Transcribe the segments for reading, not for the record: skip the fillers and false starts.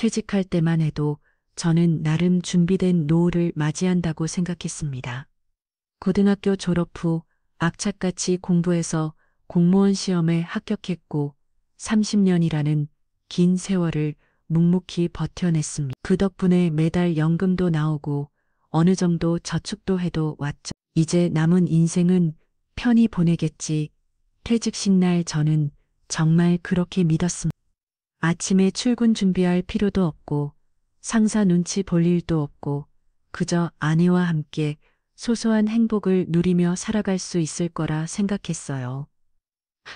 퇴직할 때만 해도 저는 나름 준비된 노후를 맞이한다고 생각했습니다. 고등학교 졸업 후 악착같이 공부해서 공무원 시험에 합격했고 30년이라는 긴 세월을 묵묵히 버텨냈습니다. 그 덕분에 매달 연금도 나오고 어느 정도 저축도 해도 왔죠. 이제 남은 인생은 편히 보내겠지. 퇴직식 날 저는 정말 그렇게 믿었습니다. 아침에 출근 준비할 필요도 없고 상사 눈치 볼 일도 없고 그저 아내와 함께 소소한 행복을 누리며 살아갈 수 있을 거라 생각했어요.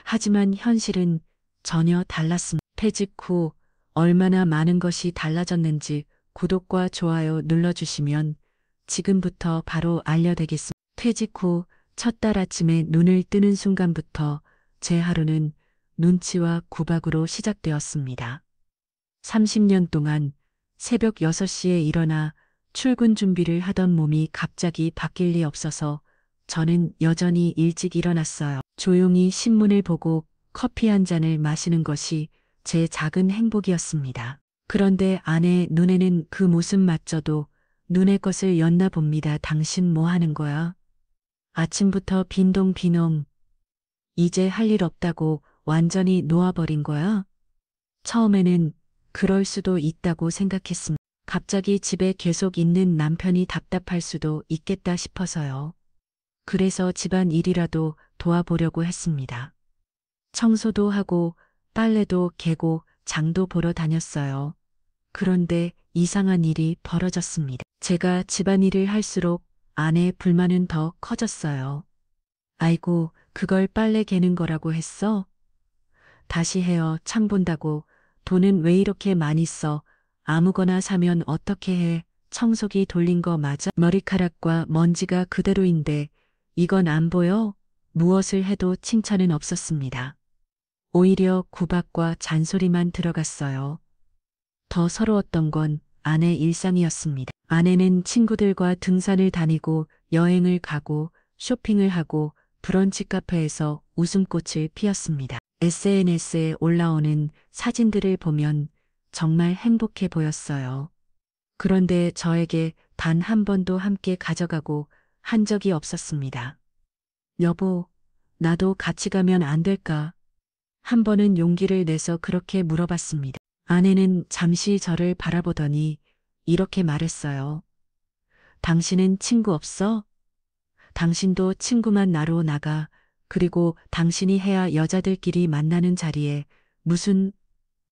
하지만 현실은 전혀 달랐습니다. 퇴직 후 얼마나 많은 것이 달라졌는지 구독과 좋아요 눌러주시면 지금부터 바로 알려드리겠습니다. 퇴직 후 첫 달 아침에 눈을 뜨는 순간부터 제 하루는 눈치와 구박으로 시작되었습니다. 30년 동안 새벽 6시에 일어나 출근 준비를 하던 몸이 갑자기 바뀔 리 없어서 저는 여전히 일찍 일어났어요. 조용히 신문을 보고 커피 한 잔을 마시는 것이 제 작은 행복이었습니다. 그런데 아내 눈에는 그 모습마저도 눈의 것을 였나 봅니다. 당신 뭐 하는 거야? 아침부터 빈둥빈둥. 이제 할 일 없다고 완전히 놓아버린 거야? 처음에는 그럴 수도 있다고 생각했습니다. 갑자기 집에 계속 있는 남편이 답답할 수도 있겠다 싶어서요. 그래서 집안 일이라도 도와보려고 했습니다. 청소도 하고 빨래도 개고 장도 보러 다녔어요. 그런데 이상한 일이 벌어졌습니다. 제가 집안일을 할수록 아내의 불만은 더 커졌어요. 아이고, 그걸 빨래 개는 거라고 했어? 다시 해요. 참 본다고. 돈은 왜 이렇게 많이 써? 아무거나 사면 어떻게 해? 청소기 돌린 거 맞아? 머리카락과 먼지가 그대로인데 이건 안 보여? 무엇을 해도 칭찬은 없었습니다. 오히려 구박과 잔소리만 들어갔어요. 더 서러웠던 건 아내 일상이었습니다. 아내는 친구들과 등산을 다니고 여행을 가고 쇼핑을 하고 브런치 카페에서 웃음꽃을 피웠습니다. SNS에 올라오는 사진들을 보면 정말 행복해 보였어요. 그런데 저에게 단 한 번도 함께 가져가고 한 적이 없었습니다. 여보, 나도 같이 가면 안 될까? 한 번은 용기를 내서 그렇게 물어봤습니다. 아내는 잠시 저를 바라보더니 이렇게 말했어요. 당신은 친구 없어? 당신도 친구만 나로 나가. 그리고 당신이 해야 여자들끼리 만나는 자리에 무슨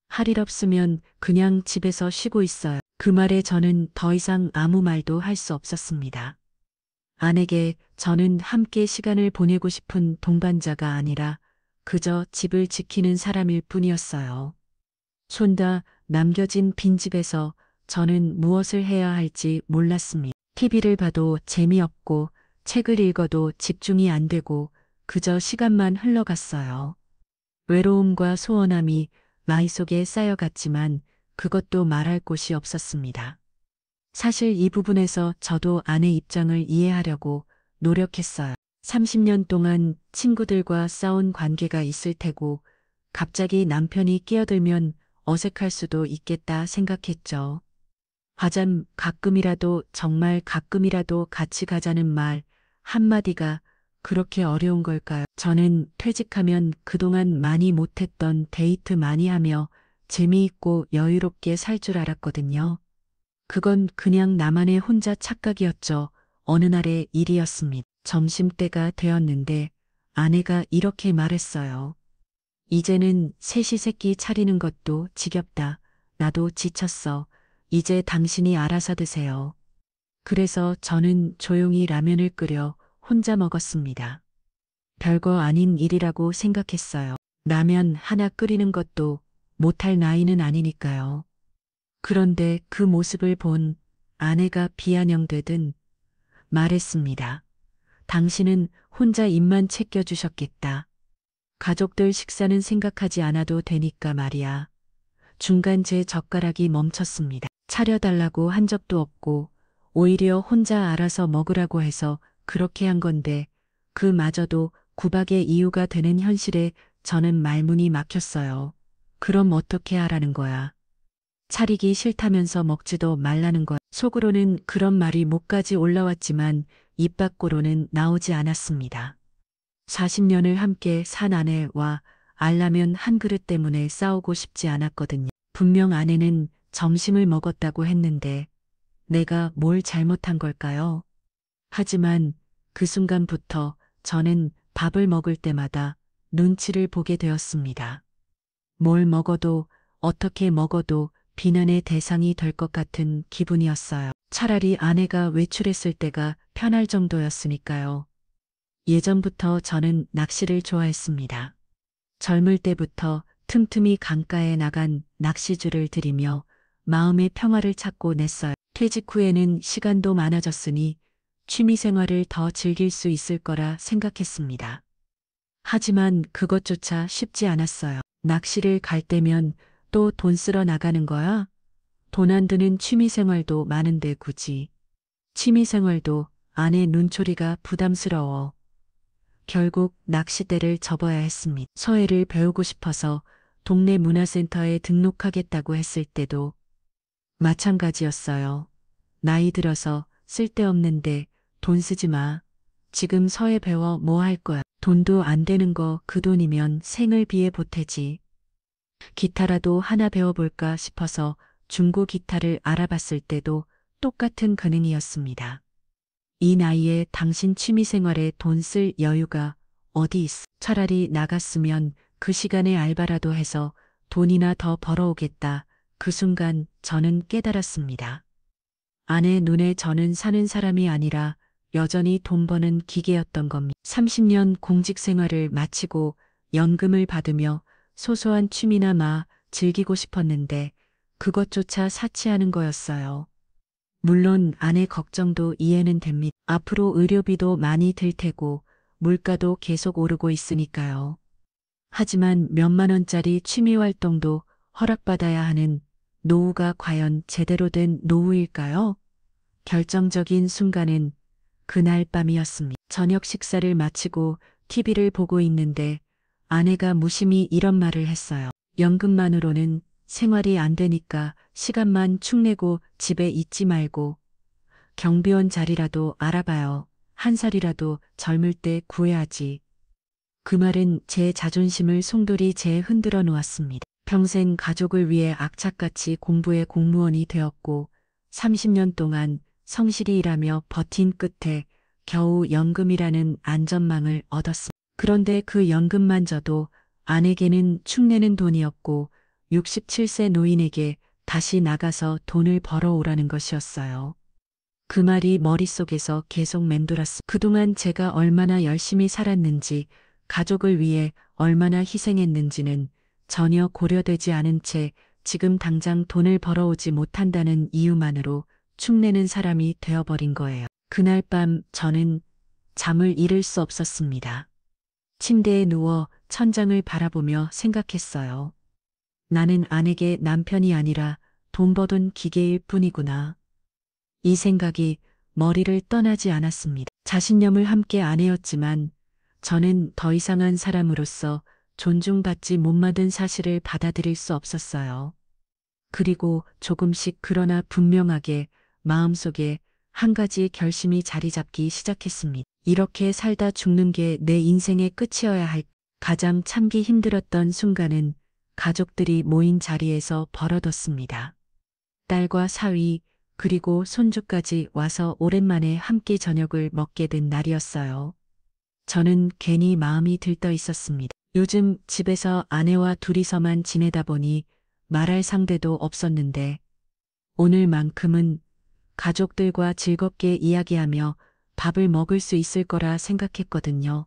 할 일 없으면 그냥 집에서 쉬고 있어요. 그 말에 저는 더 이상 아무 말도 할 수 없었습니다. 아내게 저는 함께 시간을 보내고 싶은 동반자가 아니라 그저 집을 지키는 사람일 뿐이었어요. 손다 남겨진 빈집에서 저는 무엇을 해야 할지 몰랐습니다. TV를 봐도 재미없고 책을 읽어도 집중이 안 되고 그저 시간만 흘러갔어요. 외로움과 소원함이 마음속에 쌓여갔지만 그것도 말할 곳이 없었습니다. 사실 이 부분에서 저도 아내 입장을 이해하려고 노력했어요. 30년 동안 친구들과 싸운 관계가 있을 테고 갑자기 남편이 끼어들면 어색할 수도 있겠다 생각했죠. 하지만 가끔이라도 정말 가끔이라도 같이 가자는 말 한마디가 그렇게 어려운 걸까요? 저는 퇴직하면 그동안 많이 못했던 데이트 많이 하며 재미있고 여유롭게 살 줄 알았거든요. 그건 그냥 나만의 혼자 착각이었죠. 어느 날의 일이었습니다. 점심때가 되었는데 아내가 이렇게 말했어요. 이제는 셋이 새끼 차리는 것도 지겹다. 나도 지쳤어. 이제 당신이 알아서 드세요. 그래서 저는 조용히 라면을 끓여 혼자 먹었습니다. 별거 아닌 일이라고 생각했어요. 라면 하나 끓이는 것도 못할 나이는 아니니까요. 그런데 그 모습을 본 아내가 비아냥되듯 말했습니다. 당신은 혼자 입만 챙겨주셨겠다. 가족들 식사는 생각하지 않아도 되니까 말이야. 중간 제 젓가락이 멈췄습니다. 차려달라고 한 적도 없고 오히려 혼자 알아서 먹으라고 해서 그렇게 한 건데 그마저도 구박의 이유가 되는 현실에 저는 말문이 막혔어요. 그럼 어떻게 하라는 거야? 차리기 싫다면서 먹지도 말라는 것. 속으로는 그런 말이 목까지 올라왔지만 입 밖으로는 나오지 않았습니다. 40년을 함께 산 아내와 알라면 한 그릇 때문에 싸우고 싶지 않았거든요. 분명 아내는 점심을 먹었다고 했는데 내가 뭘 잘못한 걸까요? 하지만 그 순간부터 저는 밥을 먹을 때마다 눈치를 보게 되었습니다. 뭘 먹어도 어떻게 먹어도 비난의 대상이 될 것 같은 기분이었어요. 차라리 아내가 외출했을 때가 편할 정도였으니까요. 예전부터 저는 낚시를 좋아했습니다. 젊을 때부터 틈틈이 강가에 나간 낚시줄을 들이며 마음의 평화를 찾고 냈어요. 퇴직 후에는 시간도 많아졌으니 취미 생활을 더 즐길 수 있을 거라 생각했습니다. 하지만 그것조차 쉽지 않았어요. 낚시를 갈 때면 또 돈 쓰러 나가는 거야? 돈 안 드는 취미 생활도 많은데 굳이. 취미 생활도 아내 눈초리가 부담스러워. 결국 낚싯대를 접어야 했습니다. 서예를 배우고 싶어서 동네 문화센터에 등록하겠다고 했을 때도 마찬가지였어요. 나이 들어서 쓸데없는데 돈 쓰지 마. 지금 서예 배워 뭐 할 거야. 돈도 안 되는 거 그 돈이면 생을 비에 보태지. 기타라도 하나 배워볼까 싶어서 중고 기타를 알아봤을 때도 똑같은 근행이었습니다. 이 나이에 당신 취미생활에 돈 쓸 여유가 어디 있어. 차라리 나갔으면 그 시간에 알바라도 해서 돈이나 더 벌어오겠다. 그 순간 저는 깨달았습니다. 아내 눈에 저는 사는 사람이 아니라 여전히 돈 버는 기계였던 겁니다. 30년 공직 생활을 마치고 연금을 받으며 소소한 취미나 즐기고 싶었는데 그것조차 사치하는 거였어요. 물론 아내 걱정도 이해는 됩니다. 앞으로 의료비도 많이 들 테고 물가도 계속 오르고 있으니까요. 하지만 몇만 원짜리 취미 활동도 허락받아야 하는 노후가 과연 제대로 된 노후일까요? 결정적인 순간은 그날 밤이었습니다. 저녁 식사를 마치고 TV를 보고 있는데 아내가 무심히 이런 말을 했어요. 연금만으로는 생활이 안 되니까 시간만 축 내고 집에 있지 말고 경비원 자리라도 알아봐요. 한 살이라도 젊을 때 구해야지. 그 말은 제 자존심을 송두리 제 흔들어 놓았습니다. 평생 가족을 위해 악착같이 공부해 공무원이 되었고 30년 동안 성실히 일하며 버틴 끝에 겨우 연금이라는 안전망을 얻었습니다. 그런데 그 연금만저도 아내게는 축내는 돈이었고 67세 노인에게 다시 나가서 돈을 벌어오라는 것이었어요. 그 말이 머릿속에서 계속 맴돌았습니다. 그동안 제가 얼마나 열심히 살았는지, 가족을 위해 얼마나 희생했는지는 전혀 고려되지 않은 채 지금 당장 돈을 벌어오지 못한다는 이유만으로 축내는 사람이 되어버린 거예요. 그날 밤 저는 잠을 이룰 수 없었습니다. 침대에 누워 천장을 바라보며 생각했어요. 나는 아내게 남편이 아니라 돈 버던 기계일 뿐이구나. 이 생각이 머리를 떠나지 않았습니다. 자신념을 함께 아내였지만 저는 더 이상한 사람으로서 존중받지 못받은 사실을 받아들일 수 없었어요. 그리고 조금씩 그러나 분명하게 마음속에 한 가지 결심이 자리 잡기 시작했습니다. 이렇게 살다 죽는 게 내 인생의 끝이어야 할 가장 참기 힘들었던 순간은 가족들이 모인 자리에서 벌어졌습니다. 딸과 사위 그리고 손주까지 와서 오랜만에 함께 저녁을 먹게 된 날이었어요. 저는 괜히 마음이 들떠 있었습니다. 요즘 집에서 아내와 둘이서만 지내다 보니 말할 상대도 없었는데 오늘만큼은 가족들과 즐겁게 이야기하며 밥을 먹을 수 있을 거라 생각했거든요.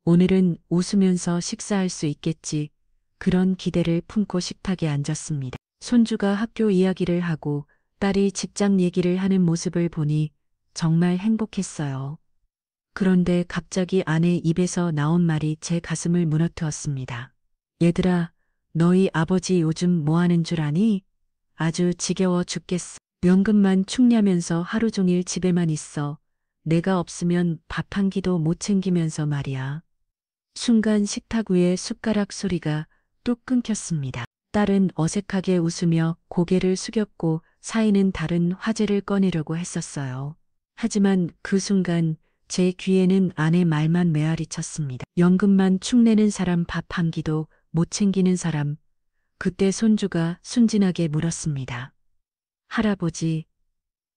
오늘은 웃으면서 식사할 수 있겠지. 그런 기대를 품고 식탁에 앉았습니다. 손주가 학교 이야기를 하고 딸이 직장 얘기를 하는 모습을 보니 정말 행복했어요. 그런데 갑자기 아내 입에서 나온 말이 제 가슴을 무너뜨렸습니다. 얘들아, 너희 아버지 요즘 뭐 하는 줄 아니? 아주 지겨워 죽겠어. 연금만 축내면서 하루 종일 집에만 있어. 내가 없으면 밥 한 끼도 못 챙기면서 말이야. 순간 식탁 위에 숟가락 소리가 뚝 끊겼습니다. 딸은 어색하게 웃으며 고개를 숙였고 사위는 다른 화제를 꺼내려고 했었어요. 하지만 그 순간 제 귀에는 아내 말만 메아리쳤습니다. 연금만 축내는 사람 밥 한 끼도 못 챙기는 사람. 그때 손주가 순진하게 물었습니다. 할아버지,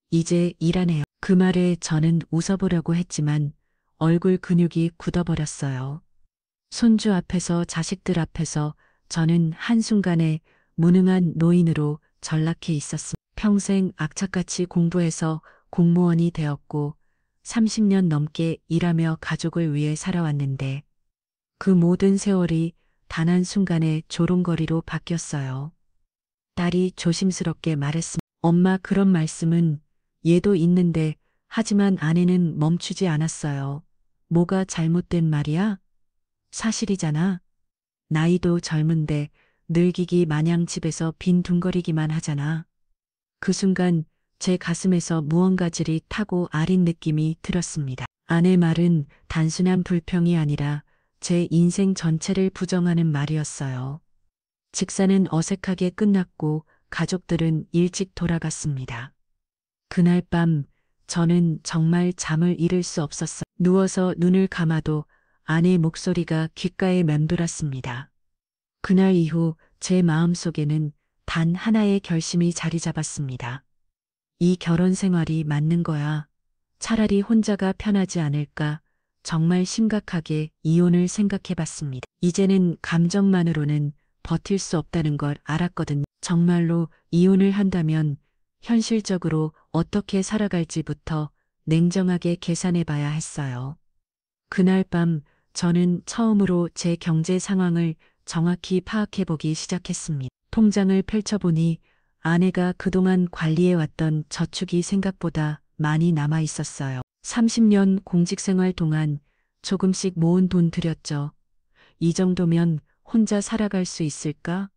이제 일하네요. 그 말에 저는 웃어보려고 했지만 얼굴 근육이 굳어버렸어요. 손주 앞에서 자식들 앞에서 저는 한순간에 무능한 노인으로 전락해 있었습니다. 평생 악착같이 공부해서 공무원이 되었고 30년 넘게 일하며 가족을 위해 살아왔는데 그 모든 세월이 단 한순간에 조롱거리로 바뀌었어요. 딸이 조심스럽게 말했습니다. 엄마, 그런 말씀은 얘도 있는데. 하지만 아내는 멈추지 않았어요. 뭐가 잘못된 말이야? 사실이잖아. 나이도 젊은데 늙이기 마냥 집에서 빈둥거리기만 하잖아. 그 순간 제 가슴에서 무언가질이 타고 아린 느낌이 들었습니다. 아내 말은 단순한 불평이 아니라 제 인생 전체를 부정하는 말이었어요. 직사는 어색하게 끝났고 가족들은 일찍 돌아갔습니다. 그날 밤 저는 정말 잠을 이룰 수 없었어요. 누워서 눈을 감아도 아내의 목소리가 귓가에 맴돌았습니다. 그날 이후 제 마음속에는 단 하나의 결심이 자리 잡았습니다. 이 결혼 생활이 맞는 거야. 차라리 혼자가 편하지 않을까. 정말 심각하게 이혼을 생각해 봤습니다. 이제는 감정만으로는 버틸 수 없다는 걸 알았거든요. 정말로 이혼을 한다면 현실적으로 어떻게 살아갈지부터 냉정하게 계산해 봐야 했어요. 그날 밤 저는 처음으로 제 경제 상황을 정확히 파악해 보기 시작했습니다. 통장을 펼쳐보니 아내가 그동안 관리해왔던 저축이 생각보다 많이 남아 있었어요. 30년 공직생활 동안 조금씩 모은 돈 들였죠. 이 정도면 혼자 살아갈 수 있을까?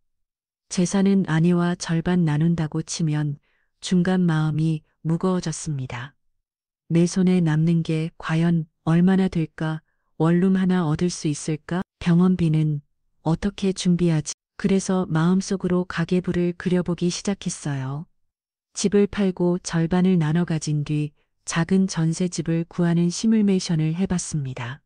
재산은 아내와 절반 나눈다고 치면 중간 마음이 무거워졌습니다. 내 손에 남는 게 과연 얼마나 될까? 원룸 하나 얻을 수 있을까? 병원비는 어떻게 준비하지? 그래서 마음속으로 가계부를 그려보기 시작했어요. 집을 팔고 절반을 나눠 가진 뒤 작은 전셋집을 구하는 시뮬레이션을 해봤습니다.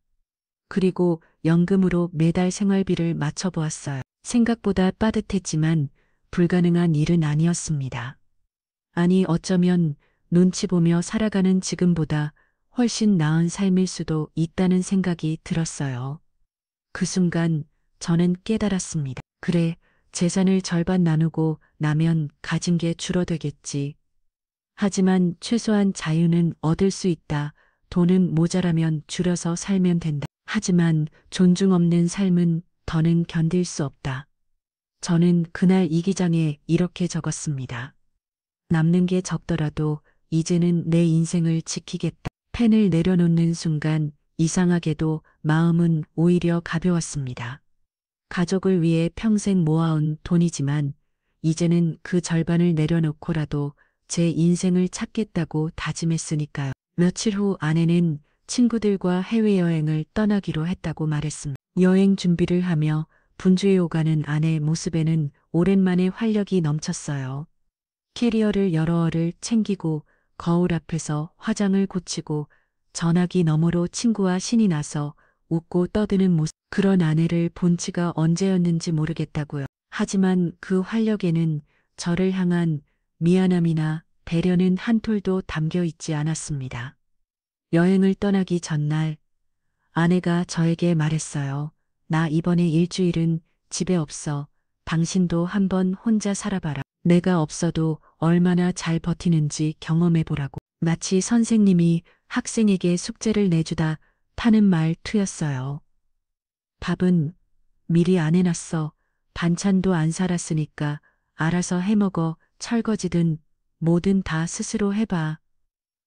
그리고 연금으로 매달 생활비를 맞춰보았어요. 생각보다 빠듯했지만 불가능한 일은 아니었습니다. 아니, 어쩌면 눈치 보며 살아가는 지금보다 훨씬 나은 삶일 수도 있다는 생각이 들었어요. 그 순간 저는 깨달았습니다. 그래, 재산을 절반 나누고 나면 가진 게 줄어들겠지. 하지만 최소한 자유는 얻을 수 있다. 돈은 모자라면 줄여서 살면 된다. 하지만 존중 없는 삶은 더는 견딜 수 없다. 저는 그날 이기장에 이렇게 적었습니다. 남는 게 적더라도 이제는 내 인생을 지키겠다. 펜을 내려놓는 순간 이상하게도 마음은 오히려 가벼웠습니다. 가족을 위해 평생 모아온 돈이지만 이제는 그 절반을 내려놓고라도 제 인생을 찾겠다고 다짐했으니까요. 며칠 후 아내는 친구들과 해외여행을 떠나기로 했다고 말했습니다. 여행 준비를 하며 분주해 오가는 아내의 모습에는 오랜만에 활력이 넘쳤어요. 캐리어를 여러 얼을 챙기고 거울 앞에서 화장을 고치고 전화기 너머로 친구와 신이 나서 웃고 떠드는 모습. 그런 아내를 본 지가 언제였는지 모르겠다고요. 하지만 그 활력에는 저를 향한 미안함이나 배려는 한 톨도 담겨 있지 않았습니다. 여행을 떠나기 전날 아내가 저에게 말했어요. 나 이번에 일주일은 집에 없어. 당신도 한번 혼자 살아봐라. 내가 없어도 얼마나 잘 버티는지 경험해보라고. 마치 선생님이 학생에게 숙제를 내주다 타는 말투였어요. 밥은 미리 안 해놨어. 반찬도 안 살았으니까 알아서 해먹어. 설거지든 뭐든 다 스스로 해봐.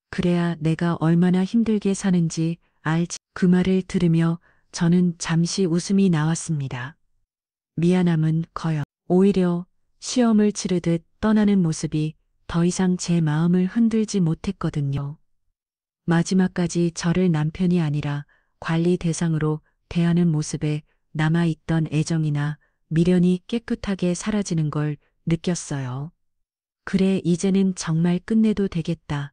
그래야 내가 얼마나 힘들게 사는지 알지. 그 말을 들으며 저는 잠시 웃음이 나왔습니다. 미안함은 커요. 오히려 시험을 치르듯 떠나는 모습이 더 이상 제 마음을 흔들지 못했거든요. 마지막까지 저를 남편이 아니라 관리 대상으로 대하는 모습에 남아있던 애정이나 미련이 깨끗하게 사라지는 걸 느꼈어요. 그래, 이제는 정말 끝내도 되겠다.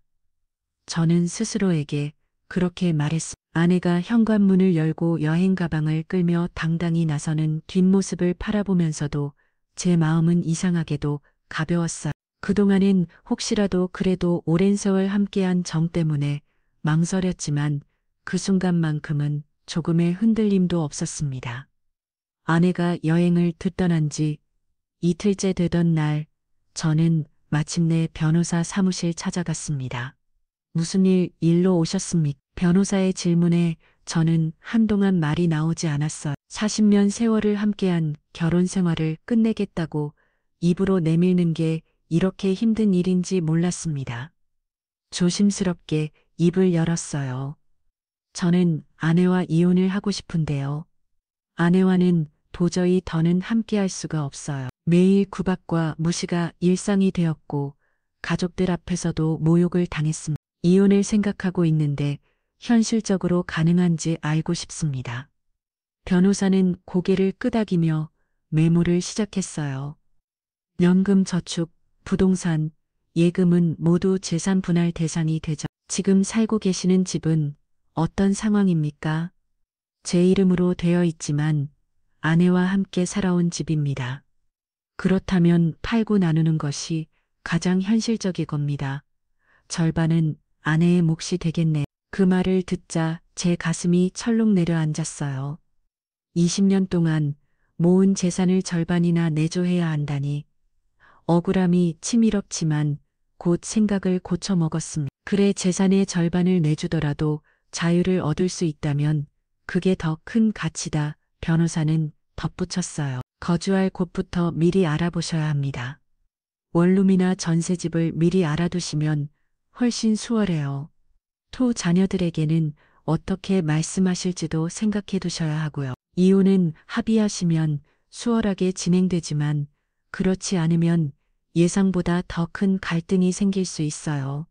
저는 스스로에게 그렇게 말했습니다. 아내가 현관문을 열고 여행 가방을 끌며 당당히 나서는 뒷모습을 바라보면서도 제 마음은 이상하게도 가벼웠어요. 그동안은 혹시라도 그래도 오랜 세월 함께한 정 때문에 망설였지만 그 순간만큼은 조금의 흔들림도 없었습니다. 아내가 여행을 떠난 지 이틀째 되던 날, 저는 마침내 변호사 사무실 찾아갔습니다. 무슨 일로 오셨습니까? 변호사의 질문에 저는 한동안 말이 나오지 않았어요. 40년 세월을 함께한 결혼 생활을 끝내겠다고 입으로 내밀는 게 이렇게 힘든 일인지 몰랐습니다. 조심스럽게 입을 열었어요. 저는 아내와 이혼을 하고 싶은데요. 아내와는 도저히 더는 함께할 수가 없어요. 매일 구박과 무시가 일상이 되었고 가족들 앞에서도 모욕을 당했습니다. 이혼을 생각하고 있는데 현실적으로 가능한지 알고 싶습니다. 변호사는 고개를 끄덕이며 메모를 시작했어요. 연금 저축, 부동산, 예금은 모두 재산 분할 대상이 되죠. 지금 살고 계시는 집은 어떤 상황입니까? 제 이름으로 되어 있지만 아내와 함께 살아온 집입니다. 그렇다면 팔고 나누는 것이 가장 현실적일 겁니다. 절반은 아내의 몫이 되겠네. 그 말을 듣자 제 가슴이 철렁 내려앉았어요. 20년 동안 모은 재산을 절반이나 내조해야 한다니. 억울함이 치밀었지만 곧 생각을 고쳐먹었습니다. 그래, 재산의 절반을 내주더라도 자유를 얻을 수 있다면 그게 더 큰 가치다. 변호사는 덧붙였어요. 거주할 곳부터 미리 알아보셔야 합니다. 원룸이나 전세집을 미리 알아두시면 훨씬 수월해요. 또 자녀들에게는 어떻게 말씀하실지도 생각해 두셔야 하고요. 이혼은 합의하시면 수월하게 진행되지만 그렇지 않으면 예상보다 더 큰 갈등이 생길 수 있어요.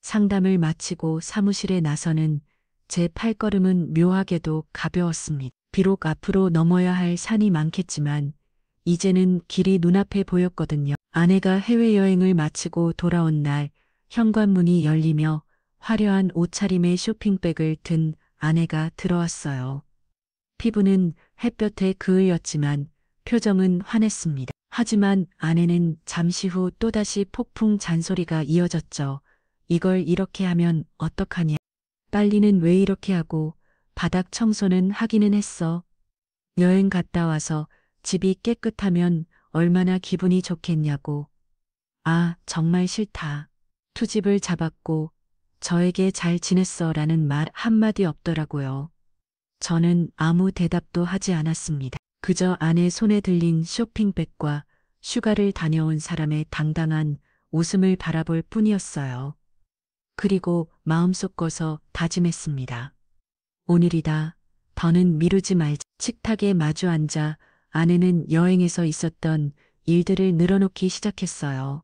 상담을 마치고 사무실에 나서는 제 팔걸음은 묘하게도 가벼웠습니다. 비록 앞으로 넘어야 할 산이 많겠지만 이제는 길이 눈앞에 보였거든요. 아내가 해외여행을 마치고 돌아온 날 현관문이 열리며 화려한 옷차림의 쇼핑백을 든 아내가 들어왔어요. 피부는 햇볕에 그을렸지만 표정은 환했습니다. 하지만 아내는 잠시 후 또다시 폭풍 잔소리가 이어졌죠. 이걸 이렇게 하면 어떡하냐. 빨리는 왜 이렇게 하고 바닥 청소는 하기는 했어. 여행 갔다 와서 집이 깨끗하면 얼마나 기분이 좋겠냐고. 아, 정말 싫다. 투집을 잡았고 저에게 잘 지냈어 라는 말 한마디 없더라고요. 저는 아무 대답도 하지 않았습니다. 그저 아내 손에 들린 쇼핑백과 휴가를 다녀온 사람의 당당한 웃음을 바라볼 뿐이었어요. 그리고 마음속 꺼서 다짐했습니다. 오늘이다. 더는 미루지 말자. 식탁에 마주 앉아 아내는 여행에서 있었던 일들을 늘어놓기 시작했어요.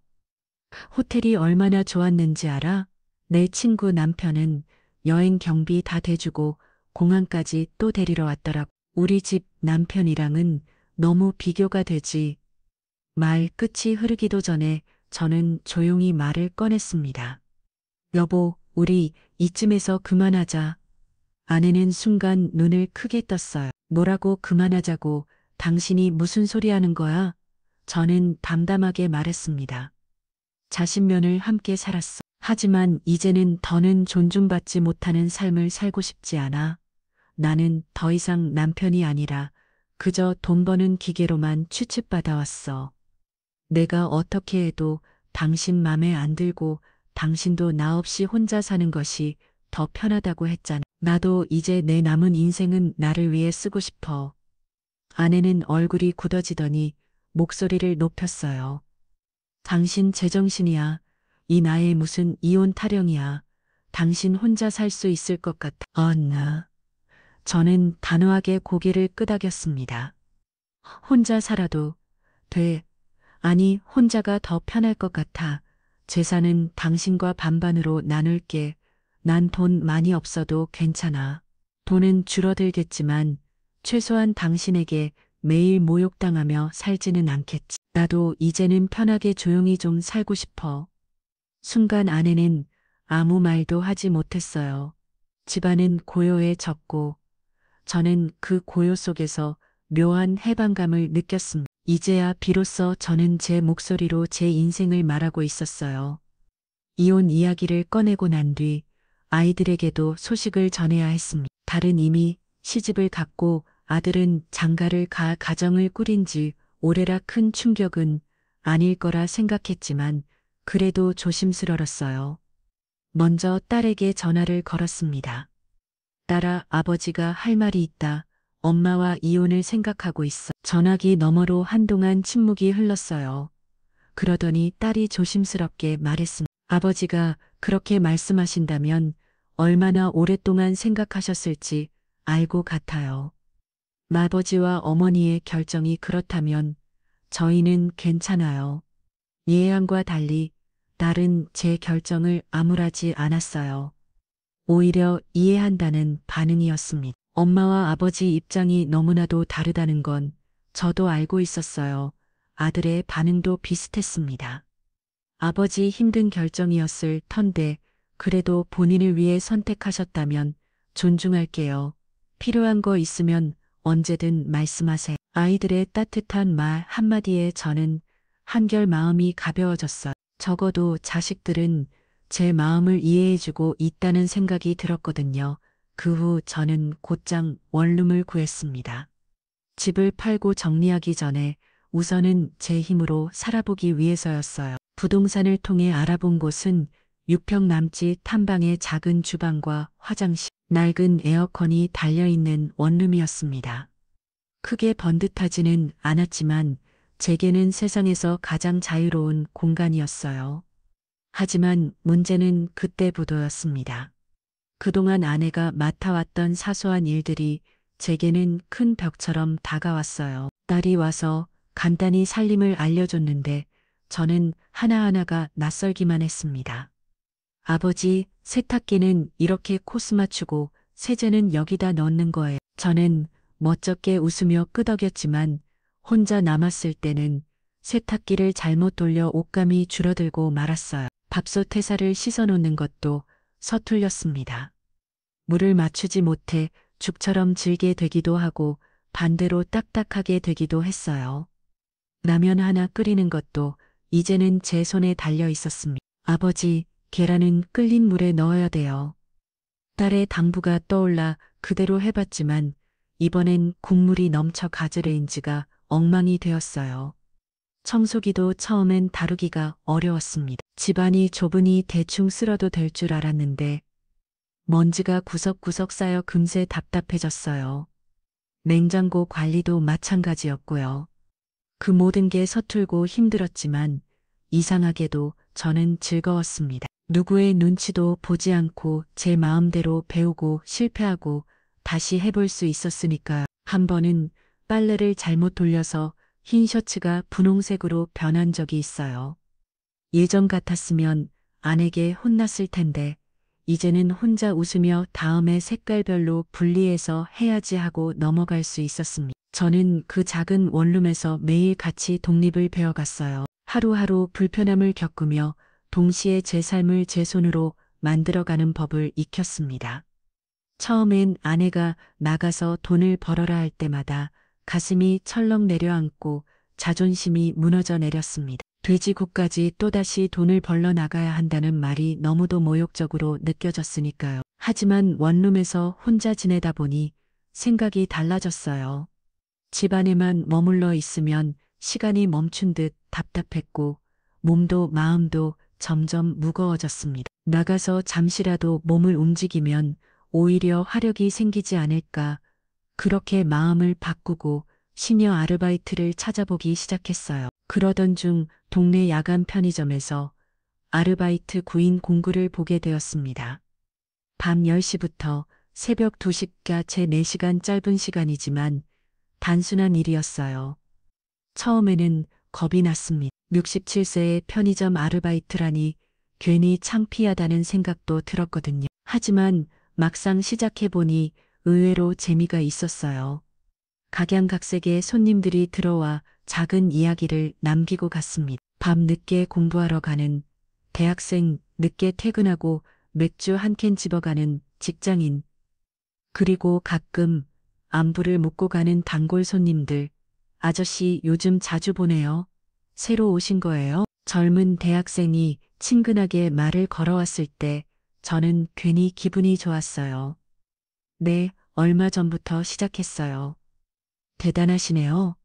호텔이 얼마나 좋았는지 알아? 내 친구 남편은 여행 경비 다 대주고 공항까지 또 데리러 왔더라고. 우리 집 남편이랑은 너무 비교가 되지. 말 끝이 흐르기도 전에 저는 조용히 말을 꺼냈습니다. 여보, 우리 이쯤에서 그만하자. 아내는 순간 눈을 크게 떴어요. 뭐라고 그만하자고. 당신이 무슨 소리 하는 거야? 저는 담담하게 말했습니다. 자신면을 함께 살았어. 하지만 이제는 더는 존중받지 못하는 삶을 살고 싶지 않아. 나는 더 이상 남편이 아니라 그저 돈 버는 기계로만 취급받아왔어. 내가 어떻게 해도 당신 맘에 안 들고 당신도 나 없이 혼자 사는 것이 더 편하다고 했잖아. 나도 이제 내 남은 인생은 나를 위해 쓰고 싶어. 아내는 얼굴이 굳어지더니 목소리를 높였어요. 당신 제정신이야. 이 나이 무슨 이혼 타령이야. 당신 혼자 살 수 있을 것 같아. 나. 저는 단호하게 고개를 끄덕였습니다. 혼자 살아도 돼. 아니, 혼자가 더 편할 것 같아. 재산은 당신과 반반으로 나눌게. 난 돈 많이 없어도 괜찮아. 돈은 줄어들겠지만 최소한 당신에게 매일 모욕당하며 살지는 않겠지. 나도 이제는 편하게 조용히 좀 살고 싶어. 순간 아내는 아무 말도 하지 못했어요. 집안은 고요해 졌고 저는 그 고요 속에서 묘한 해방감을 느꼈습니다. 이제야 비로소 저는 제 목소리로 제 인생을 말하고 있었어요. 이혼 이야기를 꺼내고 난 뒤 아이들에게도 소식을 전해야 했습니다. 딸은 이미 시집을 갔고 아들은 장가를 가 가정을 꾸린 지 오래라 큰 충격은 아닐 거라 생각했지만 그래도 조심스러웠어요. 먼저 딸에게 전화를 걸었습니다. 딸아, 아버지가 할 말이 있다. 엄마와 이혼을 생각하고 있어. 전화기 너머로 한동안 침묵이 흘렀어요. 그러더니 딸이 조심스럽게 말했습니다. 아버지가 그렇게 말씀하신다면 얼마나 오랫동안 생각하셨을지 알고 같아요. 아버지와 어머니의 결정이 그렇다면 저희는 괜찮아요. 예양과 달리 딸은 제 결정을 암울하지 않았어요. 오히려 이해한다는 반응이었습니다. 엄마와 아버지 입장이 너무나도 다르다는 건 저도 알고 있었어요. 아들의 반응도 비슷했습니다. 아버지 힘든 결정이었을 텐데 그래도 본인을 위해 선택하셨다면 존중할게요. 필요한 거 있으면 언제든 말씀하세요. 아이들의 따뜻한 말 한마디에 저는 한결 마음이 가벼워졌어요. 적어도 자식들은 제 마음을 이해해주고 있다는 생각이 들었거든요. 그 후 저는 곧장 원룸을 구했습니다. 집을 팔고 정리하기 전에 우선은 제 힘으로 살아보기 위해서였어요. 부동산을 통해 알아본 곳은 6평 남짓 한 방의 작은 주방과 화장실, 낡은 에어컨이 달려있는 원룸이었습니다. 크게 번듯하지는 않았지만 제게는 세상에서 가장 자유로운 공간이었어요. 하지만 문제는 그때부터였습니다. 그동안 아내가 맡아왔던 사소한 일들이 제게는 큰 벽처럼 다가왔어요. 딸이 와서 간단히 살림을 알려줬는데 저는 하나하나가 낯설기만 했습니다. 아버지, 세탁기는 이렇게 코스 맞추고 세제는 여기다 넣는 거예요. 저는 멋쩍게 웃으며 끄덕였지만 혼자 남았을 때는 세탁기를 잘못 돌려 옷감이 줄어들고 말았어요. 밥솥 해살을 씻어놓는 것도 서툴렸습니다. 물을 맞추지 못해 죽처럼 질게 되기도 하고 반대로 딱딱하게 되기도 했어요. 라면 하나 끓이는 것도 이제는 제 손에 달려 있었습니다. 아버지, 계란은 끓인 물에 넣어야 돼요. 딸의 당부가 떠올라 그대로 해봤지만 이번엔 국물이 넘쳐 가지레인지가 엉망이 되었어요. 청소기도 처음엔 다루기가 어려웠습니다. 집안이 좁으니 대충 쓸어도 될 줄 알았는데 먼지가 구석구석 쌓여 금세 답답해졌어요. 냉장고 관리도 마찬가지였고요. 그 모든 게 서툴고 힘들었지만 이상하게도 저는 즐거웠습니다. 누구의 눈치도 보지 않고 제 마음대로 배우고 실패하고 다시 해볼 수 있었으니까요. 한 번은 빨래를 잘못 돌려서 흰 셔츠가 분홍색으로 변한 적이 있어요. 예전 같았으면 아내에게 혼났을 텐데 이제는 혼자 웃으며 다음에 색깔별로 분리해서 해야지 하고 넘어갈 수 있었습니다. 저는 그 작은 원룸에서 매일 같이 독립을 배워갔어요. 하루하루 불편함을 겪으며 동시에 제 삶을 제 손으로 만들어가는 법을 익혔습니다. 처음엔 아내가 나가서 돈을 벌어라 할 때마다 가슴이 철렁 내려앉고 자존심이 무너져 내렸습니다. 돼지국까지 또다시 돈을 벌러 나가야 한다는 말이 너무도 모욕적으로 느껴졌으니까요. 하지만 원룸에서 혼자 지내다 보니 생각이 달라졌어요. 집 안에만 머물러 있으면 시간이 멈춘 듯 답답했고 몸도 마음도 점점 무거워졌습니다. 나가서 잠시라도 몸을 움직이면 오히려 화력이 생기지 않을까 그렇게 마음을 바꾸고 시녀 아르바이트를 찾아보기 시작했어요. 그러던 중 동네 야간 편의점에서 아르바이트 구인 공고를 보게 되었습니다. 밤 10시부터 새벽 2시까지 제 4시간 짧은 시간이지만 단순한 일이었어요. 처음에는 겁이 났습니다. 67세의 편의점 아르바이트라니 괜히 창피하다는 생각도 들었거든요. 하지만 막상 시작해보니 의외로 재미가 있었어요. 각양각색의 손님들이 들어와 작은 이야기를 남기고 갔습니다. 밤 늦게 공부하러 가는 대학생, 늦게 퇴근하고 맥주 한 캔 집어가는 직장인, 그리고 가끔 안부를 묻고 가는 단골 손님들. 아저씨 요즘 자주 보네요. 새로 오신 거예요? 젊은 대학생이 친근하게 말을 걸어왔을 때 저는 괜히 기분이 좋았어요. 네, 얼마 전부터 시작했어요. 대단하시네요.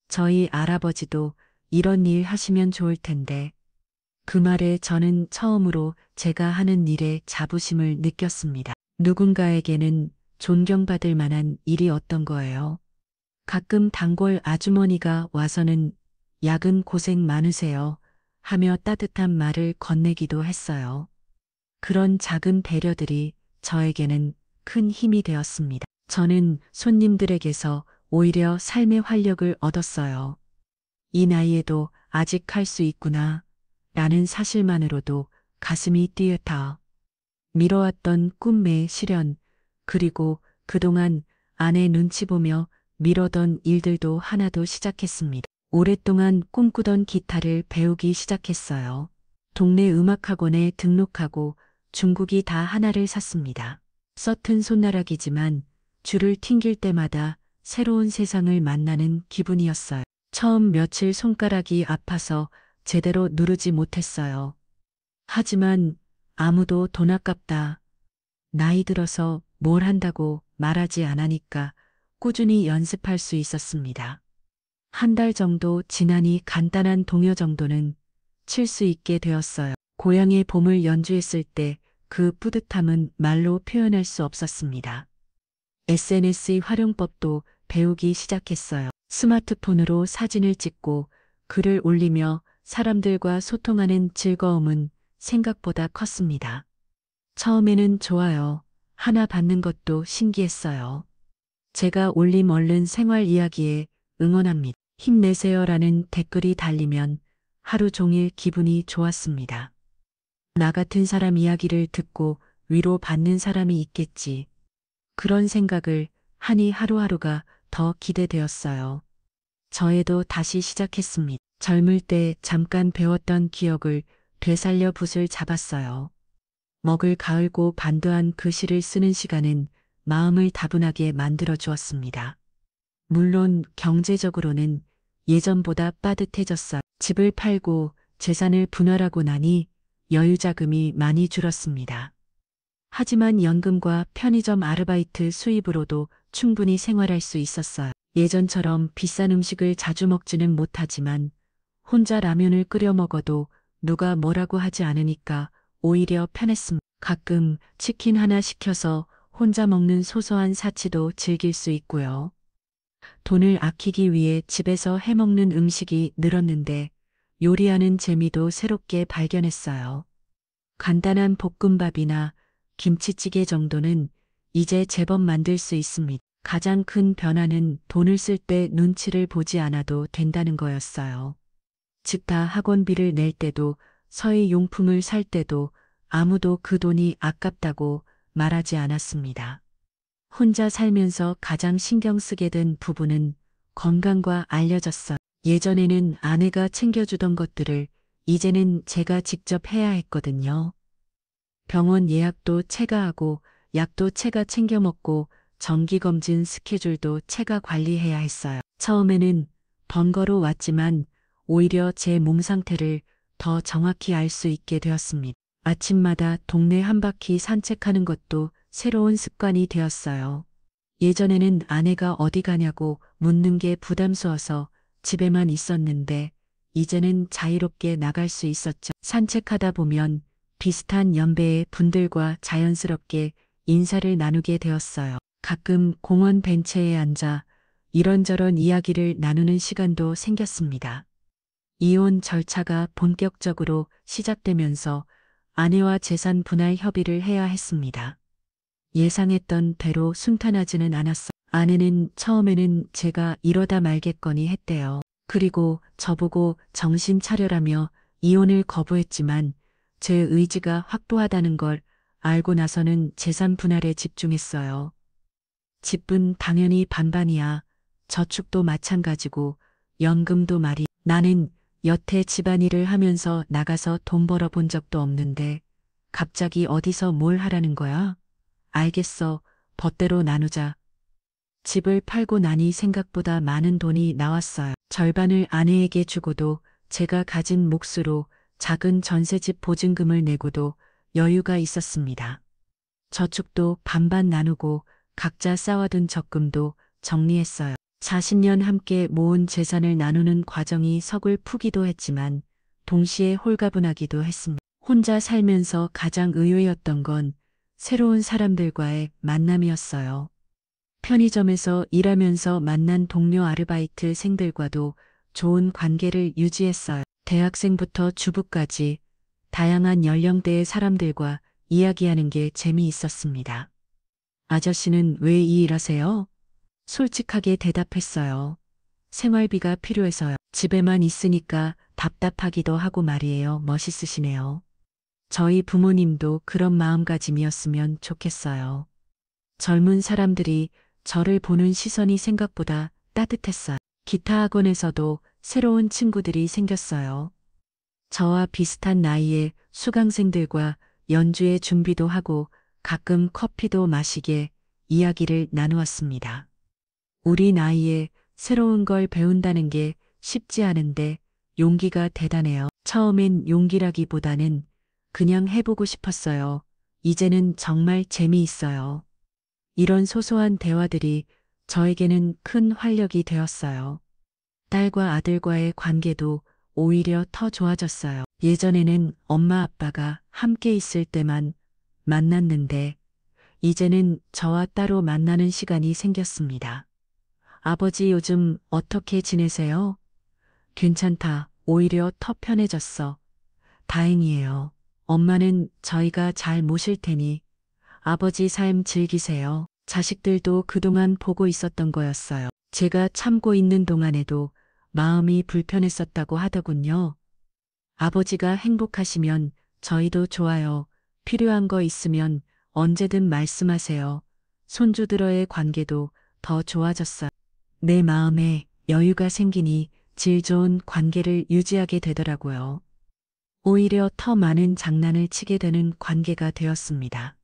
저희 할아버지도 이런 일 하시면 좋을 텐데. 그 말에 저는 처음으로 제가 하는 일에 자부심을 느꼈습니다. 누군가에게는 존경받을 만한 일이 어떤 거예요? 가끔 단골 아주머니가 와서는 야근 고생 많으세요 하며 따뜻한 말을 건네기도 했어요. 그런 작은 배려들이 저에게는 큰 힘이 되었습니다. 저는 손님들에게서 오히려 삶의 활력을 얻었어요. 이 나이에도 아직 할 수 있구나 라는 사실만으로도 가슴이 뛰었다. 미뤄왔던 꿈의 실현, 그리고 그동안 아내 눈치 보며 미뤄던 일들도 하나도 시작했습니다. 오랫동안 꿈꾸던 기타를 배우기 시작했어요. 동네 음악학원에 등록하고 중국이 다 하나를 샀습니다. 서툰 손가락이지만 줄을 튕길 때마다 새로운 세상을 만나는 기분이었어요. 처음 며칠 손가락이 아파서 제대로 누르지 못했어요. 하지만 아무도 돈 아깝다, 나이 들어서 뭘 한다고 말하지 않으니까 꾸준히 연습할 수 있었습니다. 한 달 정도 지나니 간단한 동요 정도는 칠 수 있게 되었어요. 고향의 봄을 연주했을 때 그 뿌듯함은 말로 표현할 수 없었습니다. SNS 활용법도 배우기 시작했어요. 스마트폰으로 사진을 찍고 글을 올리며 사람들과 소통하는 즐거움은 생각보다 컸습니다. 처음에는 좋아요 하나 받는 것도 신기했어요. 제가 올림 얼른 생활 이야기에 응원합니다. 힘내세요라는 댓글이 달리면 하루 종일 기분이 좋았습니다. 나 같은 사람 이야기를 듣고 위로받는 사람이 있겠지. 그런 생각을 하니 하루하루가 더 기대되었어요. 저에도 다시 시작했습니다. 젊을 때 잠깐 배웠던 기억을 되살려 붓을 잡았어요. 먹을 가을고 반도한 글씨를 쓰는 시간은 마음을 다분하게 만들어 주었습니다. 물론 경제적으로는 예전보다 빠듯해졌어요. 집을 팔고 재산을 분할하고 나니 여유 자금이 많이 줄었습니다. 하지만 연금과 편의점 아르바이트 수입으로도 충분히 생활할 수 있었어요. 예전처럼 비싼 음식을 자주 먹지는 못하지만 혼자 라면을 끓여 먹어도 누가 뭐라고 하지 않으니까 오히려 편했습니다. 가끔 치킨 하나 시켜서 혼자 먹는 소소한 사치도 즐길 수 있고요. 돈을 아끼기 위해 집에서 해먹는 음식이 늘었는데 요리하는 재미도 새롭게 발견했어요. 간단한 볶음밥이나 김치찌개 정도는 이제 제법 만들 수 있습니다. 가장 큰 변화는 돈을 쓸 때 눈치를 보지 않아도 된다는 거였어요. 즉 다 학원비를 낼 때도 서희 용품을 살 때도 아무도 그 돈이 아깝다고 말하지 않았습니다. 혼자 살면서 가장 신경 쓰게 된 부분은 건강과 알려졌어요. 예전에는 아내가 챙겨주던 것들을 이제는 제가 직접 해야 했거든요. 병원 예약도 제가 하고 약도 제가 챙겨 먹고 정기검진 스케줄도 제가 관리해야 했어요. 처음에는 번거로웠지만 오히려 제 몸 상태를 더 정확히 알 수 있게 되었습니다. 아침마다 동네 한 바퀴 산책하는 것도 새로운 습관이 되었어요. 예전에는 아내가 어디 가냐고 묻는 게 부담스러워서 집에만 있었는데 이제는 자유롭게 나갈 수 있었죠. 산책하다 보면 비슷한 연배의 분들과 자연스럽게 인사를 나누게 되었어요. 가끔 공원 벤치에 앉아 이런저런 이야기를 나누는 시간도 생겼습니다. 이혼 절차가 본격적으로 시작되면서 아내와 재산 분할 협의를 해야 했습니다. 예상했던 대로 순탄하지는 않았어요. 아내는 처음에는 제가 이러다 말겠거니 했대요. 그리고 저보고 정신 차려라며 이혼을 거부했지만 제 의지가 확고하다는 걸 알고 나서는 재산 분할에 집중했어요. 집은 당연히 반반이야. 저축도 마찬가지고 연금도 말이 나는 여태 집안일을 하면서 나가서 돈 벌어 본 적도 없는데 갑자기 어디서 뭘 하라는 거야? 알겠어. 멋대로 나누자. 집을 팔고 나니 생각보다 많은 돈이 나왔어요. 절반을 아내에게 주고도 제가 가진 몫으로 작은 전셋집 보증금을 내고도 여유가 있었습니다. 저축도 반반 나누고 각자 쌓아둔 적금도 정리했어요. 40년 함께 모은 재산을 나누는 과정이 서글프기도 했지만 동시에 홀가분하기도 했습니다. 혼자 살면서 가장 의외였던 건 새로운 사람들과의 만남이었어요. 편의점에서 일하면서 만난 동료 아르바이트생들과도 좋은 관계를 유지했어요. 대학생부터 주부까지 다양한 연령대의 사람들과 이야기하는 게 재미있었습니다. 아저씨는 왜 이 일하세요? 솔직하게 대답했어요. 생활비가 필요해서요. 집에만 있으니까 답답하기도 하고 말이에요. 멋있으시네요. 저희 부모님도 그런 마음가짐이었으면 좋겠어요. 젊은 사람들이 저를 보는 시선이 생각보다 따뜻했어요. 기타 학원에서도 새로운 친구들이 생겼어요. 저와 비슷한 나이의 수강생들과 연주회 준비도 하고 가끔 커피도 마시게 이야기를 나누었습니다. 우리 나이에 새로운 걸 배운다는 게 쉽지 않은데 용기가 대단해요. 처음엔 용기라기보다는 그냥 해보고 싶었어요. 이제는 정말 재미있어요. 이런 소소한 대화들이 저에게는 큰 활력이 되었어요. 딸과 아들과의 관계도 오히려 더 좋아졌어요. 예전에는 엄마 아빠가 함께 있을 때만 만났는데 이제는 저와 따로 만나는 시간이 생겼습니다. 아버지 요즘 어떻게 지내세요? 괜찮다. 오히려 더 편해졌어. 다행이에요. 엄마는 저희가 잘 모실 테니 아버지 삶 즐기세요. 자식들도 그동안 보고 있었던 거였어요. 제가 참고 있는 동안에도 마음이 불편했었다고 하더군요. 아버지가 행복하시면 저희도 좋아요. 필요한 거 있으면 언제든 말씀하세요. 손주들과의 관계도 더 좋아졌어요. 내 마음에 여유가 생기니 질 좋은 관계를 유지하게 되더라고요. 오히려 더 많은 장난을 치게 되는 관계가 되었습니다.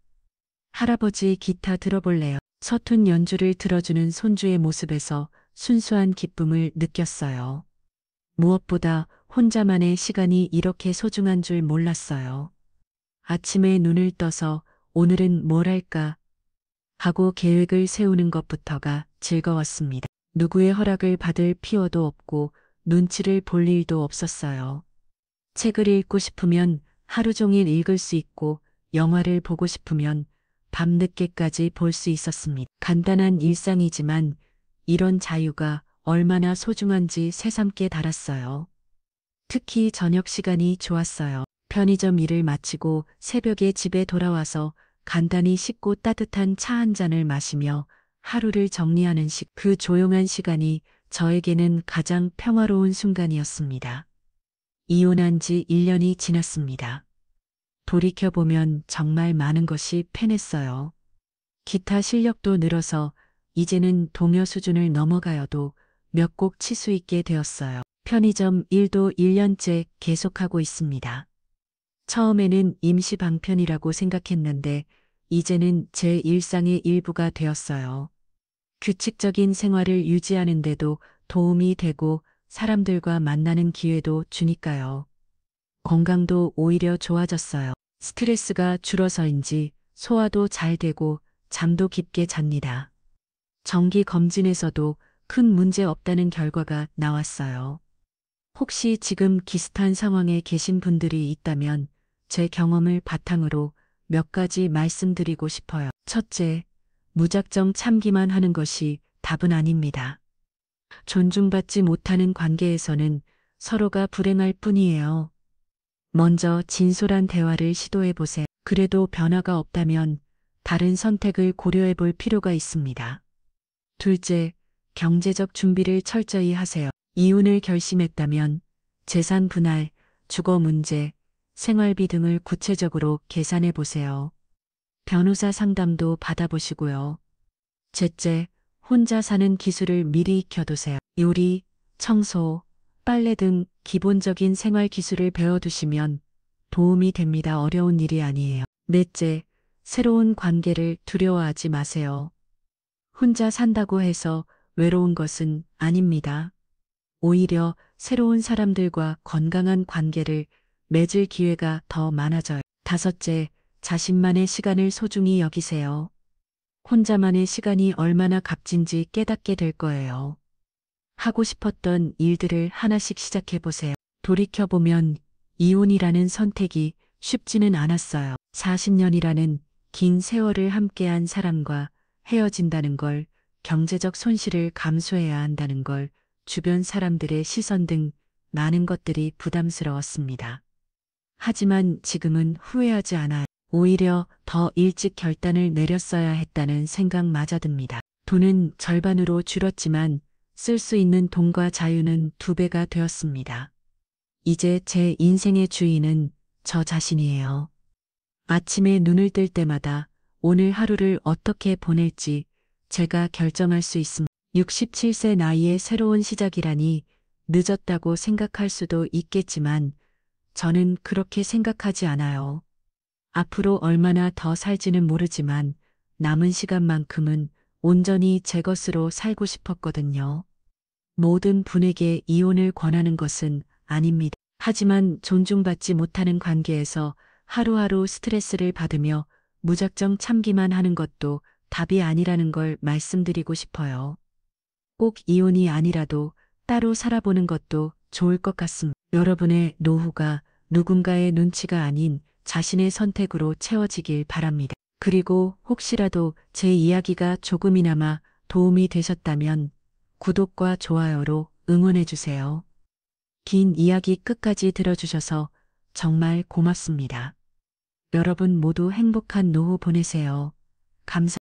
할아버지 기타 들어볼래요? 서툰 연주를 들어주는 손주의 모습에서 순수한 기쁨을 느꼈어요. 무엇보다 혼자만의 시간이 이렇게 소중한 줄 몰랐어요. 아침에 눈을 떠서 오늘은 뭘 할까 하고 계획을 세우는 것부터가 즐거웠습니다. 누구의 허락을 받을 필요도 없고 눈치를 볼 일도 없었어요. 책을 읽고 싶으면 하루 종일 읽을 수 있고 영화를 보고 싶으면 밤늦게까지 볼 수 있었습니다. 간단한 일상이지만 이런 자유가 얼마나 소중한지 새삼께 달았어요. 특히 저녁 시간이 좋았어요. 편의점 일을 마치고 새벽에 집에 돌아와서 간단히 씻고 따뜻한 차 한 잔을 마시며 하루를 정리하는 그 조용한 시간이 저에게는 가장 평화로운 순간이었습니다. 이혼한 지 1년이 지났습니다. 돌이켜보면 정말 많은 것이 편했어요. 기타 실력도 늘어서 이제는 동요 수준을 넘어가여도 몇 곡 칠 수 있게 되었어요. 편의점 일도 1년째 계속하고 있습니다. 처음에는 임시 방편이라고 생각했는데 이제는 제 일상의 일부가 되었어요. 규칙적인 생활을 유지하는 데도 도움이 되고 사람들과 만나는 기회도 주니까요. 건강도 오히려 좋아졌어요. 스트레스가 줄어서인지 소화도 잘 되고 잠도 깊게 잡니다. 정기 검진에서도 큰 문제 없다는 결과가 나왔어요. 혹시 지금 비슷한 상황에 계신 분들이 있다면 제 경험을 바탕으로 몇 가지 말씀드리고 싶어요. 첫째, 무작정 참기만 하는 것이 답은 아닙니다. 존중받지 못하는 관계에서는 서로가 불행할 뿐이에요. 먼저 진솔한 대화를 시도해 보세요. 그래도 변화가 없다면 다른 선택을 고려해 볼 필요가 있습니다. 둘째, 경제적 준비를 철저히 하세요. 이혼을 결심했다면 재산 분할, 주거 문제, 생활비 등을 구체적으로 계산해 보세요. 변호사 상담도 받아보시고요. 셋째, 혼자 사는 기술을 미리 익혀두세요. 요리, 청소, 빨래 등 기본적인 생활 기술을 배워두시면 도움이 됩니다. 어려운 일이 아니에요. 넷째, 새로운 관계를 두려워하지 마세요. 혼자 산다고 해서 외로운 것은 아닙니다. 오히려 새로운 사람들과 건강한 관계를 맺을 기회가 더 많아져요. 다섯째, 자신만의 시간을 소중히 여기세요. 혼자만의 시간이 얼마나 값진지 깨닫게 될 거예요. 하고 싶었던 일들을 하나씩 시작해 보세요. 돌이켜보면 이혼이라는 선택이 쉽지는 않았어요. 40년이라는 긴 세월을 함께한 사람과 헤어진다는 걸, 경제적 손실을 감수해야 한다는 걸, 주변 사람들의 시선 등 많은 것들이 부담스러웠습니다. 하지만 지금은 후회하지 않아요. 오히려 더 일찍 결단을 내렸어야 했다는 생각마저 듭니다. 돈은 절반으로 줄었지만 쓸 수 있는 돈과 자유는 2배가 되었습니다. 이제 제 인생의 주인은 저 자신이에요. 아침에 눈을 뜰 때마다 오늘 하루를 어떻게 보낼지 제가 결정할 수 있습니다. 67세 나이에 새로운 시작이라니 늦었다고 생각할 수도 있겠지만 저는 그렇게 생각하지 않아요. 앞으로 얼마나 더 살지는 모르지만 남은 시간만큼은 온전히 제 것으로 살고 싶었거든요. 모든 분에게 이혼을 권하는 것은 아닙니다. 하지만 존중받지 못하는 관계에서 하루하루 스트레스를 받으며 무작정 참기만 하는 것도 답이 아니라는 걸 말씀드리고 싶어요. 꼭 이혼이 아니라도 따로 살아보는 것도 좋을 것 같습니다. 여러분의 노후가 누군가의 눈치가 아닌 자신의 선택으로 채워지길 바랍니다. 그리고 혹시라도 제 이야기가 조금이나마 도움이 되셨다면 구독과 좋아요로 응원해주세요. 긴 이야기 끝까지 들어주셔서 정말 고맙습니다. 여러분 모두 행복한 노후 보내세요. 감사합니다.